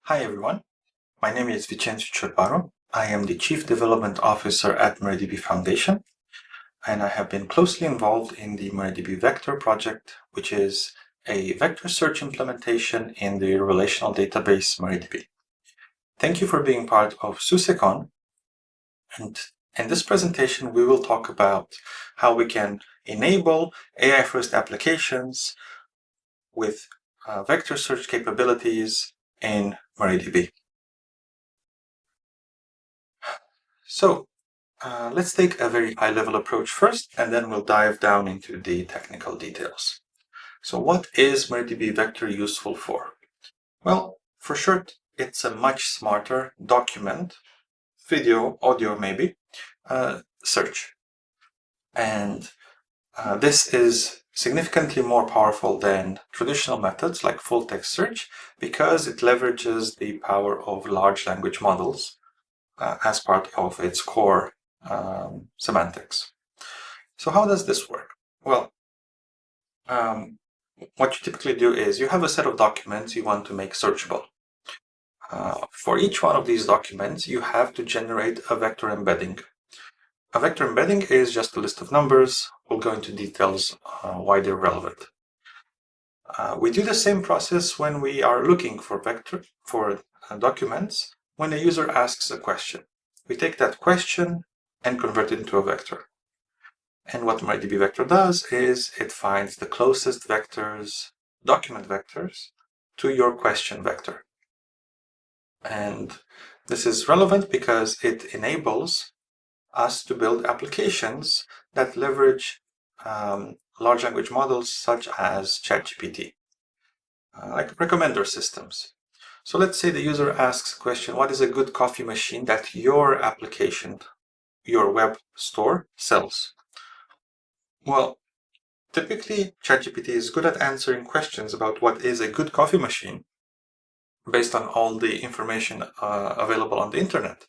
Hi everyone, my name is Vincenzo Ciorparo. I am the Chief Development Officer at MariaDB Foundation, and I have been closely involved in the MariaDB Vector project, which is a vector search implementation in the relational database MariaDB. Thank you for being part of SUSECon, and in this presentation we will talk about how we can enable AI-first applications with vector search capabilities in MariaDB. So let's take a very high-level approach first, and then we'll dive down into the technical details. So what is MariaDB Vector useful for? Well, for short, it's a much smarter document, video, audio maybe, search. And this is significantly more powerful than traditional methods like full-text search because it leverages the power of large language models as part of its core semantics. So how does this work? Well, what you typically do is you have a set of documents you want to make searchable. For each one of these documents, you have to generate a vector embedding. A vector embedding is just a list of numbers. We'll go into details why they're relevant. We do the same process when we are looking for documents when a user asks a question. We take that question and convert it into a vector. And what MariaDB Vector does is it finds the closest vectors, document vectors, to your question vector. And this is relevant because it enables us to build applications that leverage large language models such as ChatGPT, like recommender systems. So let's say the user asks a question, what is a good coffee machine that your application, your web store sells? Well, typically ChatGPT is good at answering questions about what is a good coffee machine based on all the information available on the internet,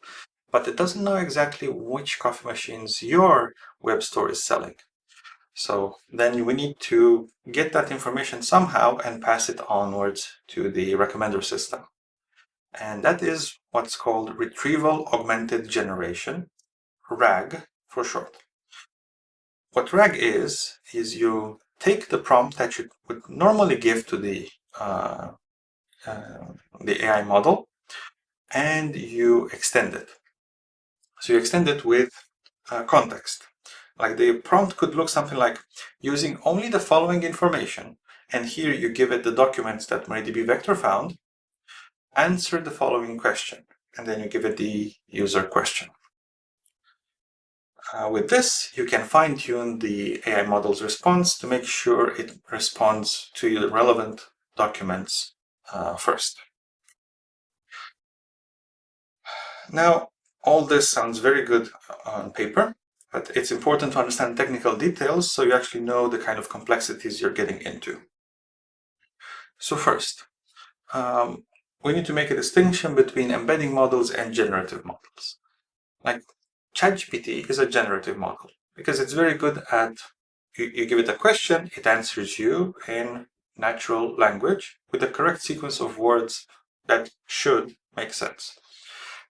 but it doesn't know exactly which coffee machines your web store is selling. So then we need to get that information somehow and pass it onwards to the recommender system. And that is what's called Retrieval Augmented Generation, RAG for short. What RAG is you take the prompt that you would normally give to the AI model and you extend it. So you extend it with context. Like the prompt could look something like using only the following information, and here you give it the documents that MariaDB Vector found, answer the following question, and then you give it the user question. With this, you can fine-tune the AI model's response to make sure it responds to the relevant documents first. Now, all this sounds very good on paper, but it's important to understand technical details so you actually know the kind of complexities you're getting into. So first, we need to make a distinction between embedding models and generative models. Like ChatGPT is a generative model because it's very good at, you give it a question, it answers you in natural language with the correct sequence of words that should make sense.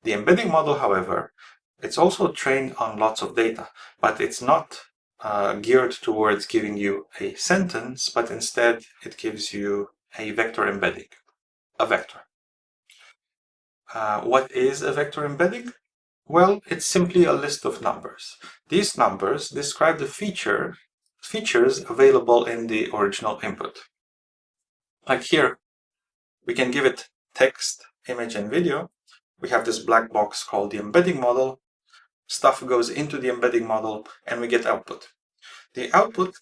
The embedding model, however, it's also trained on lots of data, but it's not geared towards giving you a sentence, but instead it gives you a vector embedding, a vector. What is a vector embedding? Well, it's simply a list of numbers. These numbers describe the features available in the original input. Like here, we can give it text, image, and video. We have this black box called the embedding model. Stuff goes into the embedding model, and we get output. The output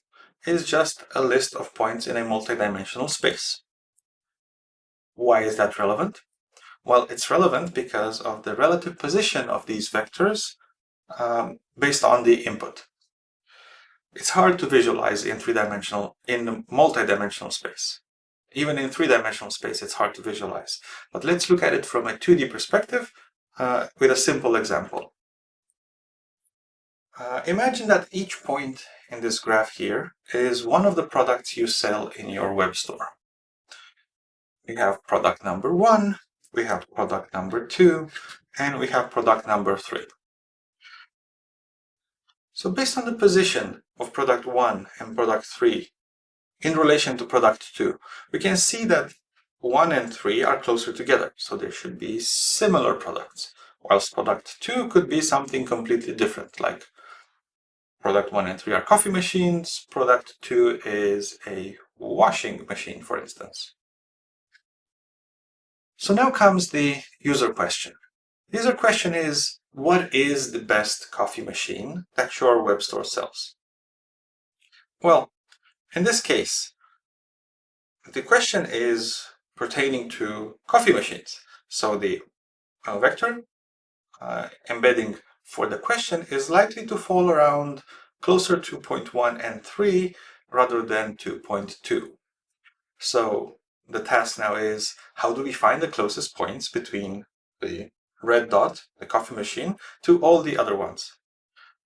is just a list of points in a multidimensional space. Why is that relevant? Well, it's relevant because of the relative position of these vectors based on the input. It's hard to visualize in multidimensional space. Even in three-dimensional space, it's hard to visualize. But let's look at it from a 2D perspective with a simple example. Imagine that each point in this graph here is one of the products you sell in your web store. We have product number 1, we have product number 2, and we have product number 3. So based on the position of product 1 and product 3 in relation to product 2, we can see that 1 and 3 are closer together, so there should be similar products, whilst product 2 could be something completely different, like product 1 and 3 are coffee machines, product 2 is a washing machine, for instance. So now comes the user question. The user question is, what is the best coffee machine that your web store sells? Well, in this case, the question is pertaining to coffee machines. So the vector embedding for the question is likely to fall around closer to 0.1 and 3 rather than to 0.2. So the task now is, how do we find the closest points between the red dot, the coffee machine, to all the other ones?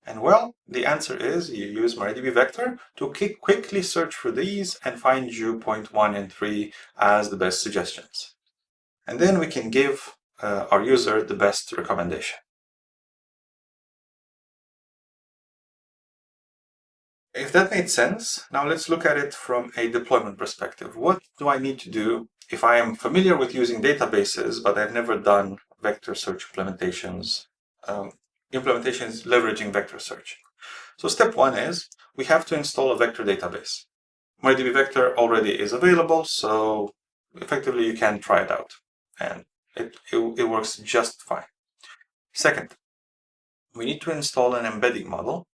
And well, the answer is you use MariaDB Vector to quickly search for these and find you 0.1 and 3 as the best suggestions. And then we can give our user the best recommendation. If that made sense, now let's look at it from a deployment perspective. What do I need to do if I am familiar with using databases, but I've never done vector search implementations leveraging vector search? So step 1 is we have to install a vector database. MariaDB Vector already is available, so effectively you can try it out, and it works just fine. Second, we need to install an embedding model.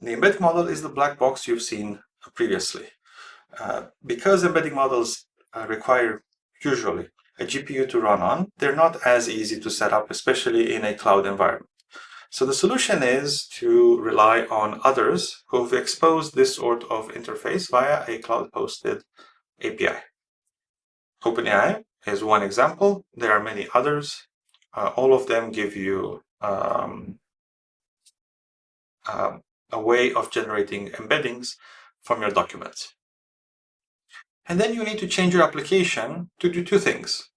The embedding model is the black box you've seen previously. Because embedding models require usually a GPU to run on, they're not as easy to set up, especially in a cloud environment. So the solution is to rely on others who've exposed this sort of interface via a cloud-hosted API. OpenAI is one example. There are many others. All of them give you a way of generating embeddings from your documents. And then you need to change your application to do two things.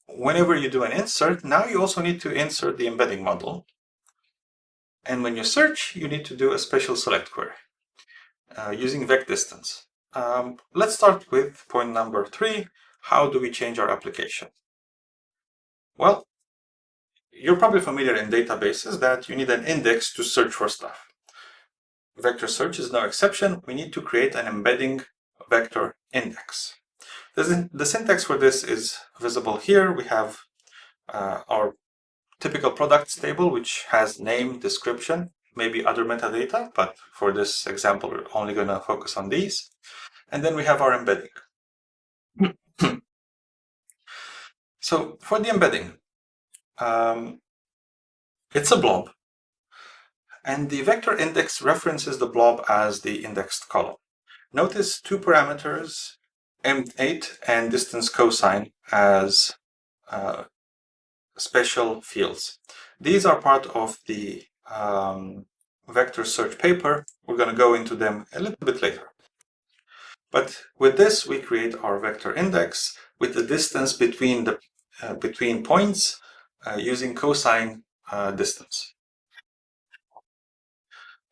Whenever you do an insert, now you also need to insert the embedding model. And when you search, you need to do a special select query using vec distance. Let's start with point number 3. How do we change our application? Well, you're probably familiar in databases that you need an index to search for stuff. Vector search is no exception. We need to create an embedding vector index. The syntax for this is visible here. We have our typical products table, which has name, description, maybe other metadata, but for this example, we're only going to focus on these. And then we have our embedding. So for the embedding, it's a blob, and the vector index references the blob as the indexed column. Notice two parameters, M8 and distance cosine, as special fields. These are part of the vector search paper. We're going to go into them a little bit later. But with this, we create our vector index with the distance between the between points using cosine distance.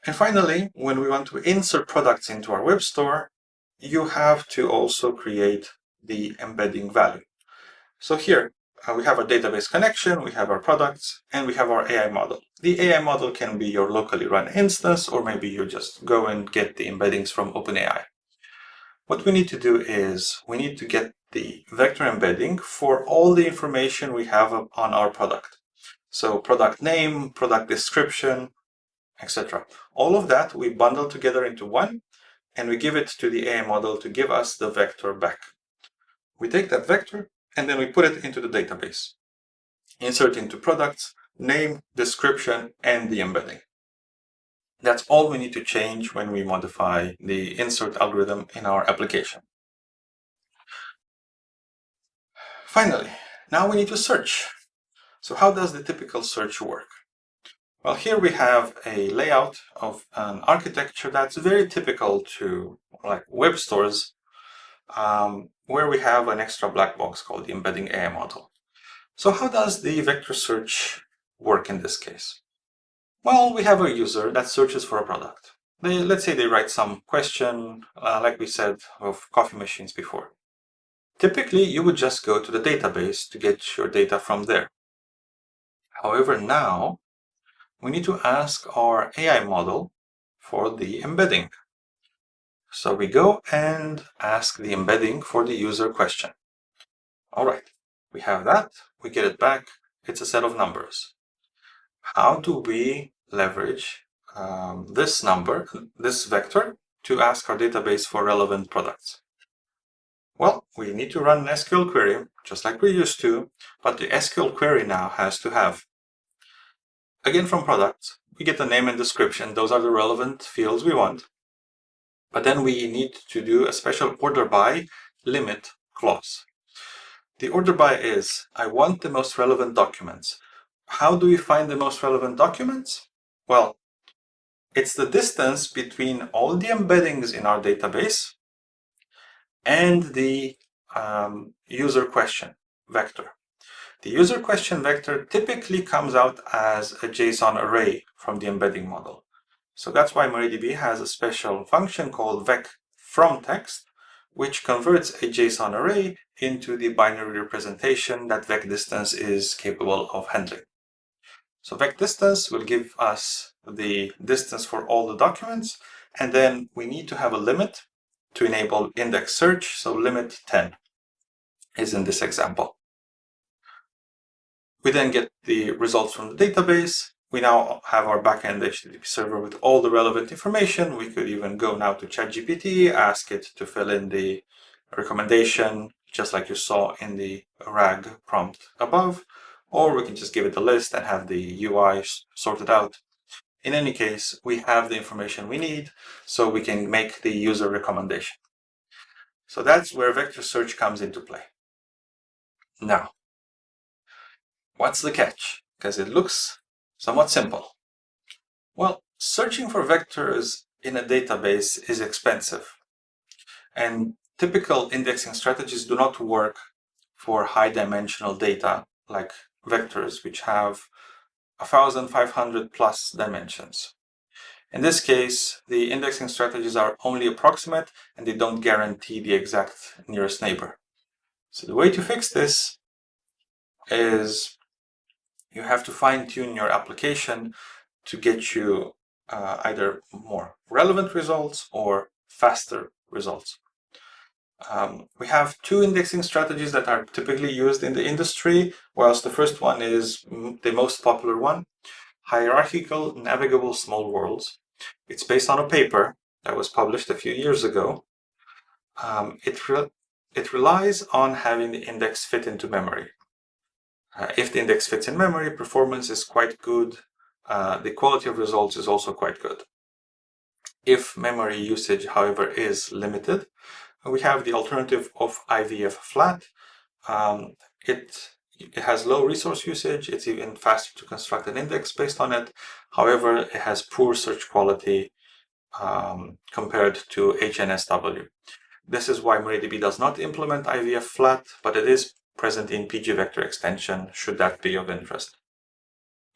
And finally, when we want to insert products into our web store, you have to also create the embedding value. So here we have our database connection, we have our products, and we have our AI model. The AI model can be your locally run instance, or maybe you just go and get the embeddings from OpenAI. What we need to do is we need to get the vector embedding for all the information we have on our product. So product name, product description, etc. All of that we bundle together into one, and we give it to the AI model to give us the vector back. We take that vector and then we put it into the database. Insert into products, name, description, and the embedding. That's all we need to change when we modify the insert algorithm in our application. Finally, now we need to search. So how does the typical search work? Well, here we have a layout of an architecture that's very typical to web stores. where we have an extra black box called the embedding AI model. So how does the vector search work in this case? Well, we have a user that searches for a product. Let's say they write some question, like we said, of coffee machines before. Typically, you would just go to the database to get your data from there. However, now we need to ask our AI model for the embedding. So we go and ask the embedding for the user question. All right, we have that, we get it back, it's a set of numbers. How do we leverage this number, this vector, to ask our database for relevant products? Well, we need to run an SQL query, just like we used to, but the SQL query now has to have, again from products, we get the name and description, those are the relevant fields we want. But then we need to do a special order by limit clause. The order by is, I want the most relevant documents. How do we find the most relevant documents? Well, it's the distance between all the embeddings in our database and the user question vector. The user question vector typically comes out as a JSON array from the embedding model. So that's why MariaDB has a special function called vec_from_text, which converts a JSON array into the binary representation that vec_distance is capable of handling. So vec_distance will give us the distance for all the documents, and then we need to have a limit to enable index search, so limit 10 is in this example. We then get the results from the database. We now have our backend HTTP server with all the relevant information. We could even go now to ChatGPT, ask it to fill in the recommendation, just like you saw in the RAG prompt above, or we can just give it a list and have the UI sorted out. In any case, we have the information we need, so we can make the user recommendation. So that's where vector search comes into play. Now, what's the catch? Because it looks somewhat simple. Well, searching for vectors in a database is expensive, and typical indexing strategies do not work for high-dimensional data like vectors, which have 1,500 plus dimensions. In this case, the indexing strategies are only approximate and they don't guarantee the exact nearest neighbor. So the way to fix this is you have to fine-tune your application to get you either more relevant results or faster results. We have two indexing strategies that are typically used in the industry, whilst the first one is the most popular one, hierarchical navigable small worlds. It's based on a paper that was published a few years ago. It relies on having the index fit into memory. If the index fits in memory, performance is quite good. The quality of results is also quite good. If memory usage, however, is limited, we have the alternative of IVF flat. It has low resource usage. It's even faster to construct an index based on it. However, it has poor search quality compared to HNSW. This is why MariaDB does not implement IVF flat, but it is present in PG Vector extension, should that be of interest.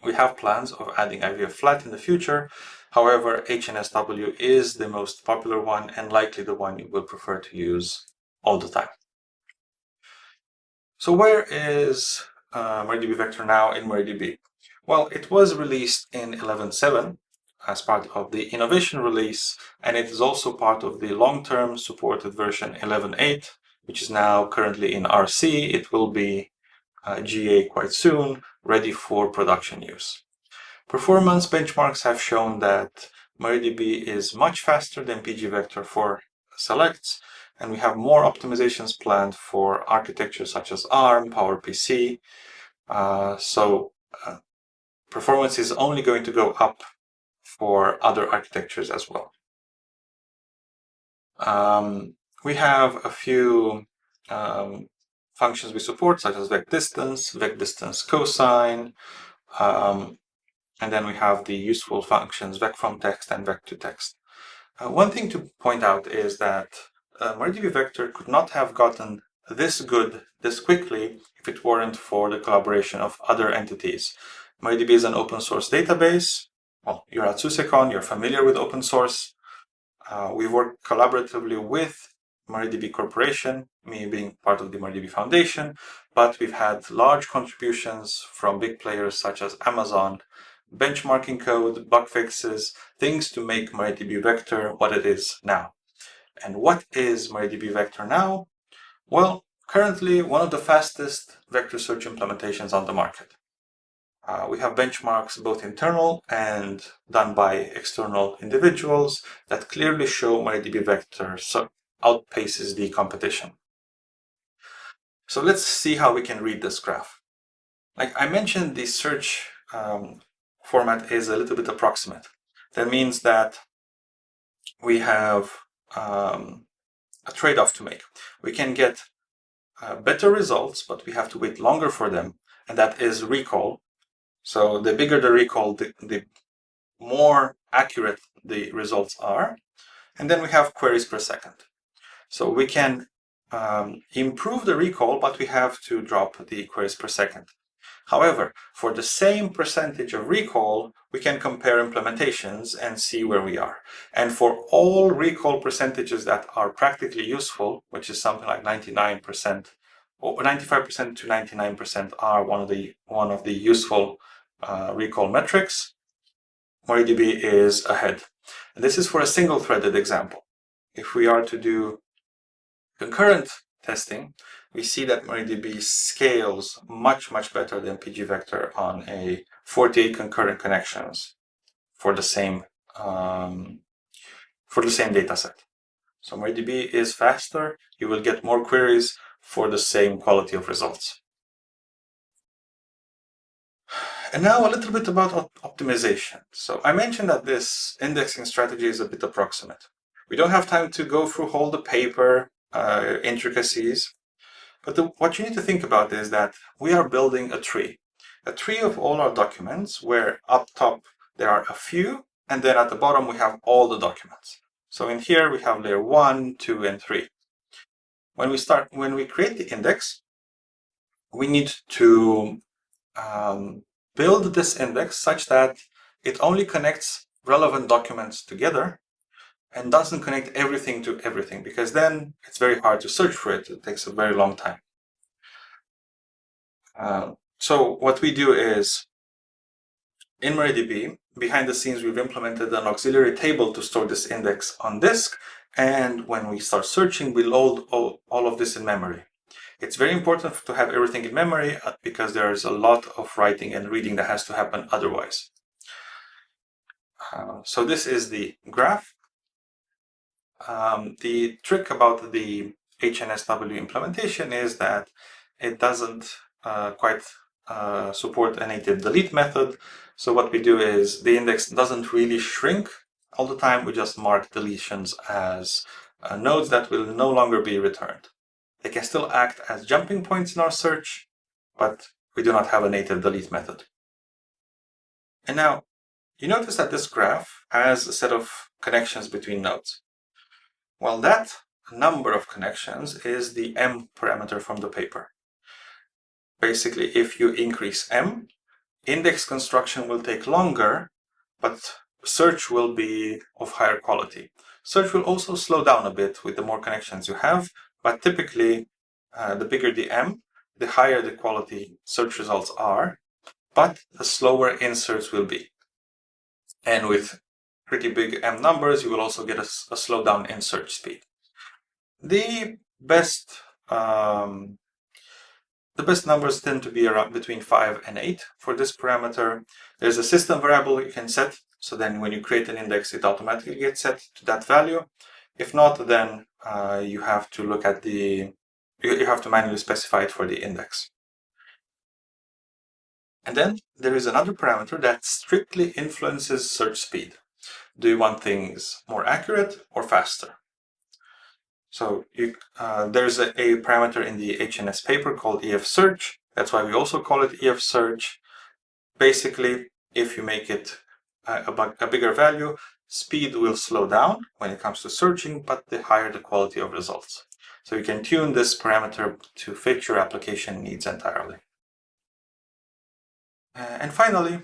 We have plans of adding IVF flat in the future. However, HNSW is the most popular one and likely the one you will prefer to use all the time. So where is MariaDB Vector now in MariaDB? Well, it was released in 11.7 as part of the innovation release, and it is also part of the long-term supported version 11.8, which is now currently in RC. It will be GA quite soon, ready for production use. Performance benchmarks have shown that MariaDB is much faster than PG Vector for selects, and we have more optimizations planned for architectures such as ARM, PowerPC. So performance is only going to go up for other architectures as well. We have a few functions we support, such as vec_distance cosine, and then we have the useful functions vec_from_text and vec_to_text. One thing to point out is that MariaDB Vector could not have gotten this good this quickly if it weren't for the collaboration of other entities. MariaDB is an open source database. Well, you're at SUSECON, you're familiar with open source. We work collaboratively with MariaDB Corporation, me being part of the MariaDB Foundation, but we've had large contributions from big players such as Amazon, benchmarking code, bug fixes, things to make MariaDB Vector what it is now. And what is MariaDB Vector now? Well, currently one of the fastest vector search implementations on the market. We have benchmarks both internal and done by external individuals that clearly show MariaDB Vector outpaces the competition. So let's see how we can read this graph. Like I mentioned, the search format is a little bit approximate. That means that we have a trade-off to make. We can get better results, but we have to wait longer for them, and that is recall. So the bigger the recall, the more accurate the results are. And then we have queries per second. So we can improve the recall, but we have to drop the queries per second. However, for the same percentage of recall, we can compare implementations and see where we are. And for all recall percentages that are practically useful, which is something like 99% or 95% to 99% are one of the useful recall metrics, MariaDB is ahead. And this is for a single-threaded example. If we are to do concurrent testing, we see that MariaDB scales much better than PG Vector on a 48 concurrent connections for the same data set. So MariaDB is faster. You will get more queries for the same quality of results. And now a little bit about optimization. So I mentioned that this indexing strategy is a bit approximate. We don't have time to go through all the paper intricacies, but what you need to think about is that we are building a tree of all our documents, where up top there are a few, and then at the bottom we have all the documents. So in here we have layer 1, 2, and 3. When we create the index, we need to build this index such that it only connects relevant documents together and doesn't connect everything to everything, because then it's very hard to search for it. It takes a very long time. So what we do is, in MariaDB, behind the scenes, we've implemented an auxiliary table to store this index on disk, and when we start searching, we load all of this in memory. It's very important to have everything in memory because there is a lot of writing and reading that has to happen otherwise. So this is the graph. The trick about the HNSW implementation is that it doesn't quite support a native delete method. So what we do is the index doesn't really shrink all the time. We just mark deletions as nodes that will no longer be returned. They can still act as jumping points in our search, but we do not have a native delete method. And now you notice that this graph has a set of connections between nodes. Well, that number of connections is the M parameter from the paper. Basically, if you increase M, index construction will take longer, but search will be of higher quality. Search will also slow down a bit with the more connections you have, but typically, the bigger the M, the higher the quality search results are, but the slower inserts will be. And with pretty big M numbers, you will also get a slowdown in search speed. The best numbers tend to be around between 5 and 8 for this parameter. There's a system variable you can set, so then when you create an index, it automatically gets set to that value. If not, then you have to look at you have to manually specify it for the index. And then there is another parameter that strictly influences search speed. Do you want things more accurate or faster? So there's a parameter in the HNS paper called EF search. That's why we also call it EF search. Basically, if you make it a bigger value, speed will slow down when it comes to searching, but the higher the quality of results. So you can tune this parameter to fit your application needs entirely. And finally,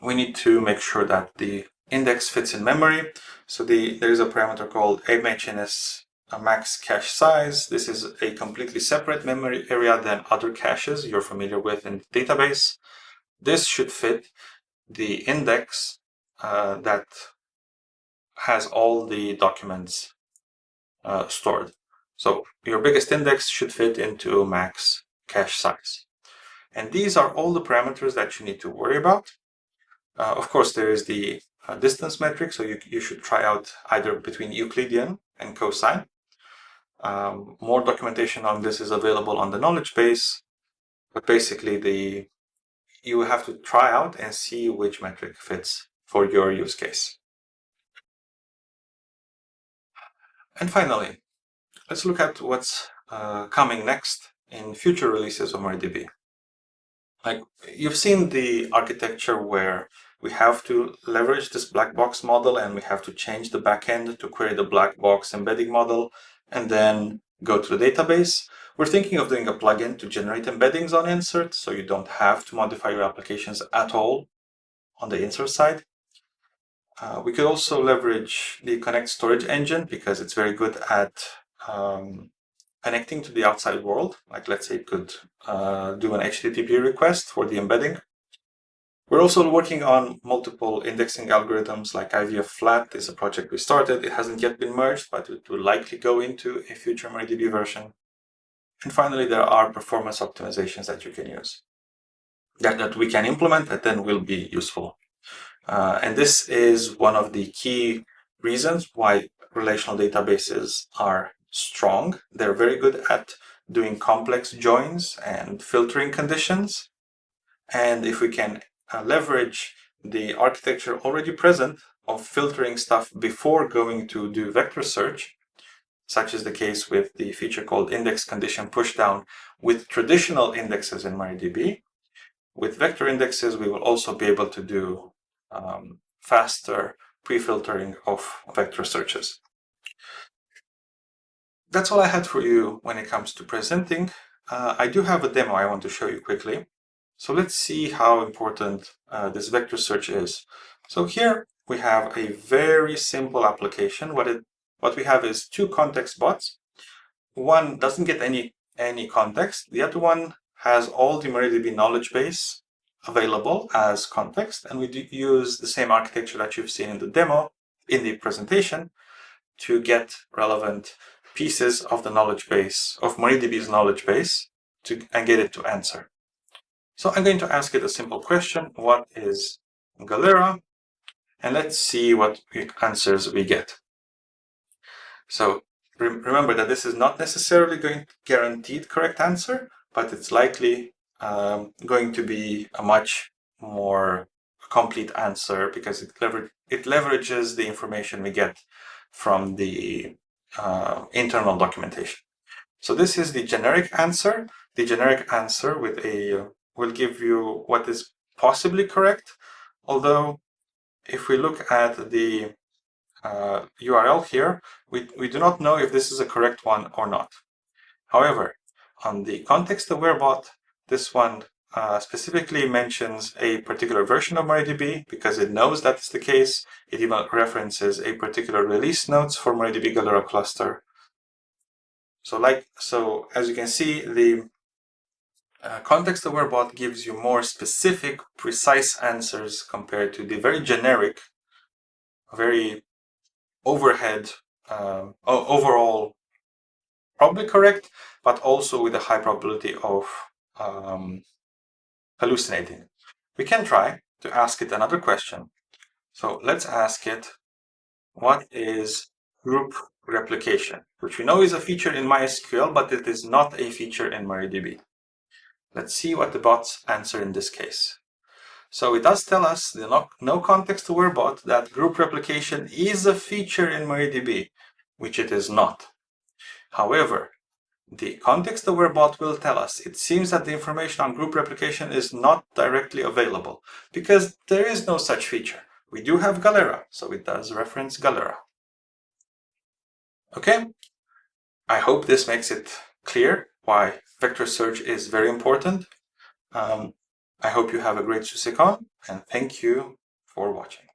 we need to make sure that the index fits in memory. So there is a parameter called MHNS max cache size. This is a completely separate memory area than other caches you're familiar with in the database. This should fit the index that has all the documents stored. So your biggest index should fit into max cache size. And these are all the parameters that you need to worry about. Of course, there is the distance metric, so you should try out either between Euclidean and cosine. More documentation on this is available on the knowledge base, but basically you have to try out and see which metric fits for your use case. And finally, let's look at what's coming next in future releases of MariaDB. Like, you've seen the architecture where we have to leverage this black box model and we have to change the backend to query the black box embedding model and then go to the database. We're thinking of doing a plugin to generate embeddings on insert, so you don't have to modify your applications at all on the insert side. We could also leverage the Connect storage engine because it's very good at connecting to the outside world. Like, let's say it could do an HTTP request for the embedding. We're also working on multiple indexing algorithms, like IVF flat is a project we started. It hasn't yet been merged, but it will likely go into a future MariaDB version. And finally, there are performance optimizations that you can use, that we can implement that then will be useful. And this is one of the key reasons why relational databases are strong. They're very good at doing complex joins and filtering conditions. And if we can leverage the architecture already present of filtering stuff before going to do vector search, such is the case with the feature called index condition pushdown with traditional indexes in MariaDB. With vector indexes, we will also be able to do faster pre-filtering of vector searches. That's all I had for you when it comes to presenting. I do have a demo I want to show you quickly. So let's see how important this vector search is. So here we have a very simple application. What we have is two context bots. One doesn't get any context. The other one has all the MariaDB knowledge base available as context, and we do use the same architecture that you've seen in the demo, in the presentation, to get relevant pieces of the knowledge base, of MariaDB's knowledge base, and get it to answer. So I'm going to ask it a simple question: what is Galera? And let's see what answers we get. So remember that this is not necessarily going to guaranteed correct answer, but it's likely going to be a much more complete answer because it leverages the information we get from the internal documentation. So this is the generic answer. The generic answer with will give you what is possibly correct, although if we look at the URL here, we do not know if this is a correct one or not. However, on the context-aware bot, this one specifically mentions a particular version of MariaDB because it knows that's the case. It even references a particular release notes for MariaDB Galera cluster. So as you can see, the context-aware bot gives you more specific, precise answers compared to the very generic, very overhead, overall probably correct, but also with a high probability of hallucinating. We can try to ask it another question. So let's ask it, what is group replication, which we know is a feature in MySQL, but it is not a feature in MariaDB. Let's see what the bots answer in this case. So it does tell us, the no context-aware bot, that group replication is a feature in MariaDB, which it is not. However, the context-aware bot will tell us it seems that the information on group replication is not directly available because there is no such feature. we do have Galera, so it does reference Galera. Okay, I hope this makes it clear why vector search is very important. I hope you have a great SUSECON, and thank you for watching.